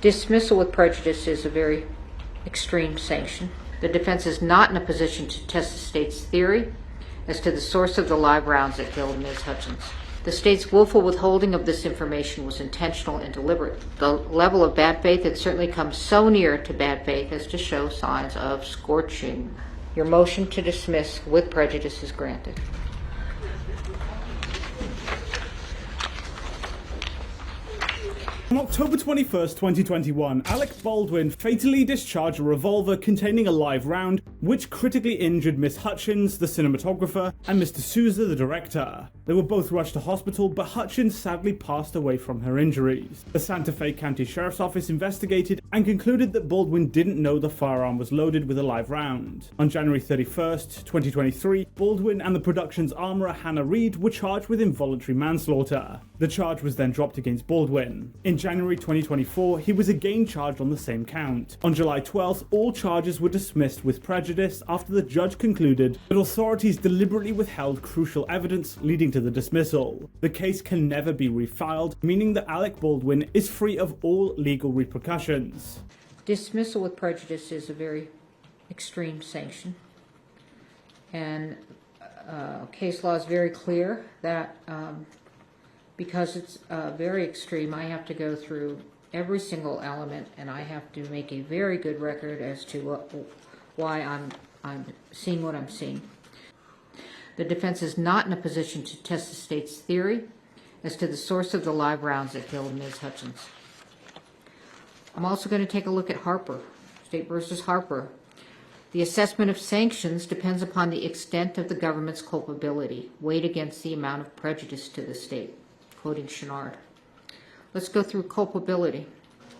Dismissal with prejudice is a very extreme sanction. The defense is not in a position to test the state's theory as to the source of the live rounds that killed Ms. Hutchins. The state's willful withholding of this information was intentional and deliberate. The level of bad faith had certainly come so near to bad faith as to show signs of scorching. Your motion to dismiss with prejudice is granted. On October 21st, 2021, Alec Baldwin fatally discharged a revolver containing a live round, which critically injured Miss Hutchins, the cinematographer, and Mr. Souza, the director. They were both rushed to hospital, but Hutchins sadly passed away from her injuries. The Santa Fe County Sheriff's Office investigated and concluded that Baldwin didn't know the firearm was loaded with a live round. On January 31st, 2023, Baldwin and the production's armorer Hannah Reed were charged with involuntary manslaughter. The charge was then dropped against Baldwin. In January 2024, he was again charged on the same count. On July 12th, all charges were dismissed with prejudice after the judge concluded that authorities deliberately withheld crucial evidence leading to the dismissal. The case can never be refiled, meaning that Alec Baldwin is free of all legal repercussions. Dismissal with prejudice is a very extreme sanction, and case law is very clear that because it's very extreme, I have to go through every single element, and I have to make a very good record as to why I'm seeing what I'm seeing. The defense is not in a position to test the state's theory as to the source of the live rounds that killed Ms. Hutchins. I'm also going to take a look at Harper, State versus Harper. The assessment of sanctions depends upon the extent of the government's culpability, weighed against the amount of prejudice to the state. Quoting Chenard. Let's go through culpability.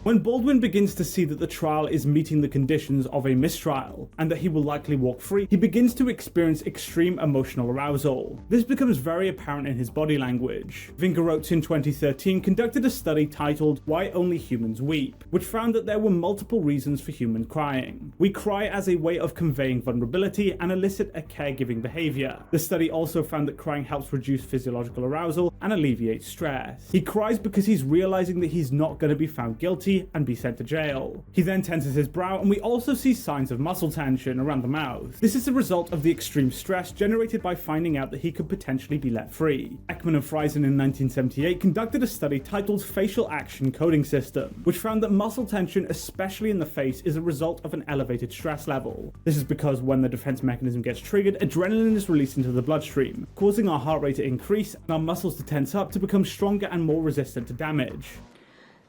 When Baldwin begins to see that the trial is meeting the conditions of a mistrial, and that he will likely walk free, he begins to experience extreme emotional arousal. This becomes very apparent in his body language. Vingerotz in 2013 conducted a study titled Why Only Humans Weep, which found that there were multiple reasons for human crying. We cry as a way of conveying vulnerability and elicit a caregiving behavior. The study also found that crying helps reduce physiological arousal and alleviate stress. He cries because he's realizing that he's not going to be found guilty and be sent to jail. He then tenses his brow, and we also see signs of muscle tension around the mouth. This is a result of the extreme stress generated by finding out that he could potentially be let free. Ekman and Friesen in 1978 conducted a study titled Facial Action Coding System, which found that muscle tension, especially in the face, is a result of an elevated stress level. This is because when the defense mechanism gets triggered, adrenaline is released into the bloodstream, causing our heart rate to increase and our muscles to tense up to become stronger and more resistant to damage.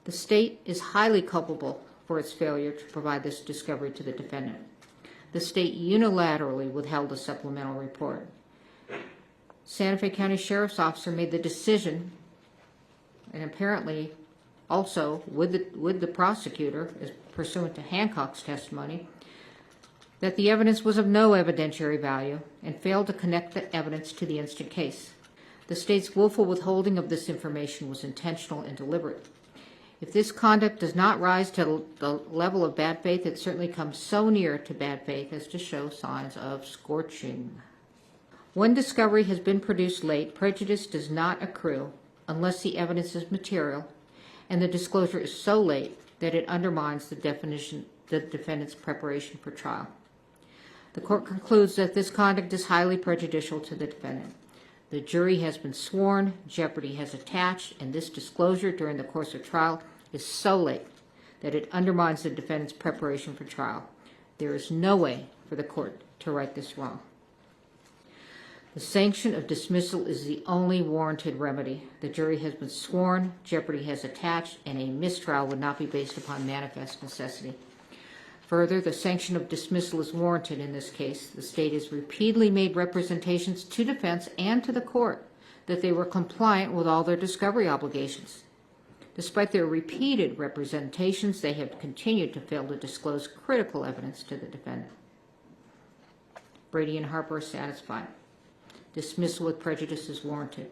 The state is highly culpable for its failure to provide this discovery to the defendant. The state unilaterally withheld a supplemental report. Santa Fe County Sheriff's Officer made the decision, and apparently also with the prosecutor, as pursuant to Hancock's testimony, that the evidence was of no evidentiary value and failed to connect the evidence to the instant case. The state's willful withholding of this information was intentional and deliberate. If this conduct does not rise to the level of bad faith, it certainly comes so near to bad faith as to show signs of scorching. When discovery has been produced late, prejudice does not accrue unless the evidence is material and the disclosure is so late that it undermines the defendant's preparation for trial. The court concludes that this conduct is highly prejudicial to the defendant. The jury has been sworn, jeopardy has attached, and this disclosure during the course of trial is so late that it undermines the defendant's preparation for trial. There is no way for the court to right this wrong. The sanction of dismissal is the only warranted remedy. The jury has been sworn, jeopardy has attached, and a mistrial would not be based upon manifest necessity. Further, the sanction of dismissal is warranted in this case. The state has repeatedly made representations to defense and to the court that they were compliant with all their discovery obligations. Despite their repeated representations, they have continued to fail to disclose critical evidence to the defendant. Brady and Harper are satisfied. Dismissal with prejudice is warranted.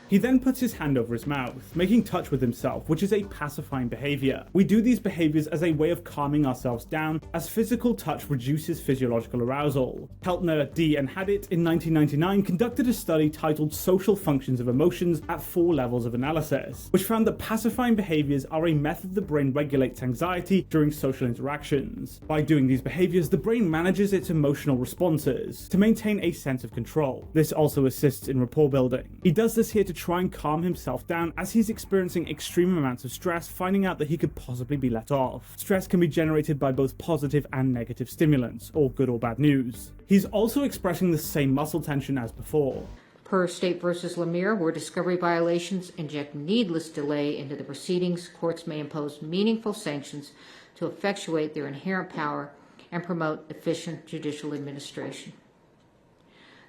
He then puts his hand over his mouth, making touch with himself, which is a pacifying behavior. We do these behaviors as a way of calming ourselves down, as physical touch reduces physiological arousal. Keltner, D. and Hadit in 1999 conducted a study titled Social Functions of Emotions at 4 Levels of Analysis, which found that pacifying behaviors are a method the brain regulates anxiety during social interactions. By doing these behaviors, the brain manages its emotional responses to maintain a sense of control. This also assists in rapport building. He does this here to try and calm himself down as he's experiencing extreme amounts of stress, finding out that he could possibly be let off. Stress can be generated by both positive and negative stimulants, or good or bad news. He's also expressing the same muscle tension as before. Per State v. Lemire, where discovery violations inject needless delay into the proceedings, courts may impose meaningful sanctions to effectuate their inherent power and promote efficient judicial administration.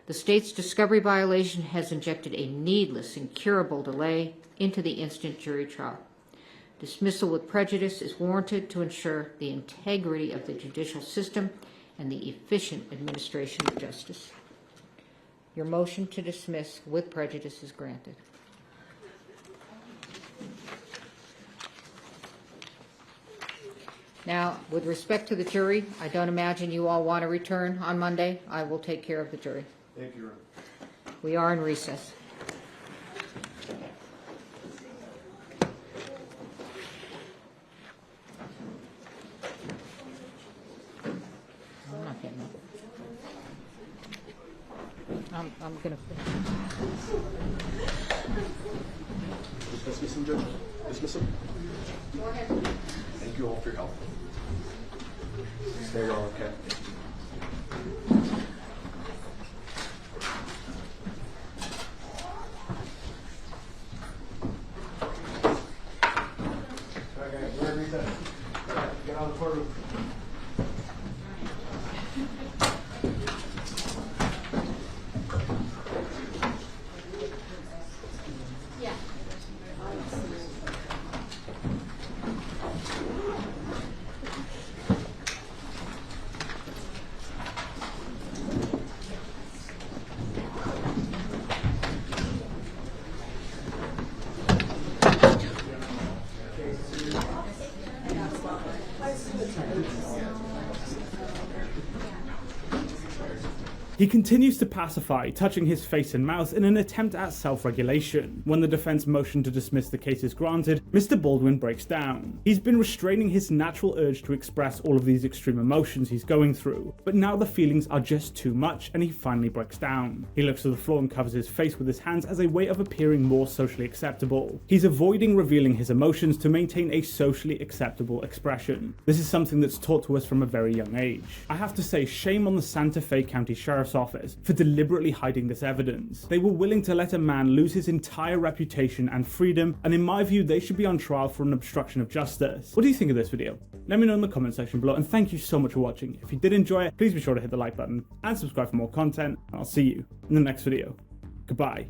The state's discovery violation has injected a needless, incurable delay into the instant jury trial. Dismissal with prejudice is warranted to ensure the integrity of the judicial system and the efficient administration of justice. Your motion to dismiss with prejudice is granted. Now, with respect to the jury, I don't imagine you all want to return on Monday. I will take care of the jury. Thank you, Your Honor. We are in recess. I'm not getting it. I'm going to... Dismiss him, Judge. Dismiss him. Go ahead. Thank you all for your help. Stay well, okay? Okay, we're in recess. Get out of the courtroom. He continues to pacify, touching his face and mouth in an attempt at self-regulation. When the defense motion to dismiss the case is granted, Mr. Baldwin breaks down. He's been restraining his natural urge to express all of these extreme emotions he's going through, but now the feelings are just too much and he finally breaks down. He looks to the floor and covers his face with his hands as a way of appearing more socially acceptable. He's avoiding revealing his emotions to maintain a socially acceptable expression. This is something that's taught to us from a very young age. I have to say, shame on the Santa Fe County Sheriff's Office for deliberately hiding this evidence. They were willing to let a man lose his entire reputation and freedom, and in my view they should be on trial for an obstruction of justice. What do you think of this video? Let me know in the comment section below, and thank you so much for watching. If you did enjoy it, please be sure to hit the like button and subscribe for more content, and I'll see you in the next video. Goodbye.